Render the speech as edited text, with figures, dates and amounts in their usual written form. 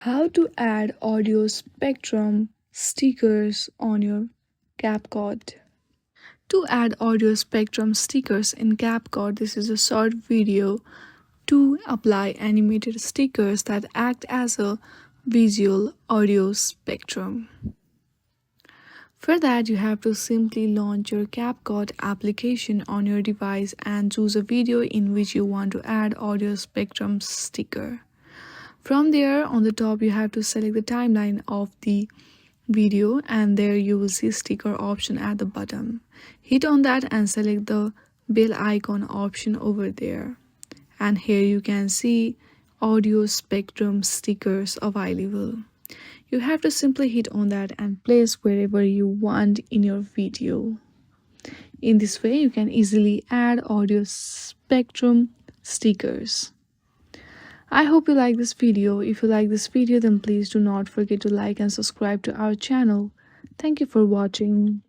How to add audio spectrum stickers on your CapCut. To add audio spectrum stickers in CapCut, this is a short video to apply animated stickers that act as a visual audio spectrum. For that, you have to simply launch your CapCut application on your device and choose a video in which you want to add audio spectrum sticker. From there, on the top, you have to select the timeline of the video, and there you will see sticker option at the bottom. Hit on that and select the bell icon option over there. And here you can see audio spectrum stickers available. You have to simply hit on that and place wherever you want in your video. In this way, you can easily add audio spectrum stickers. I hope you like this video. If you like this video, then please do not forget to like and subscribe to our channel. Thank you for watching.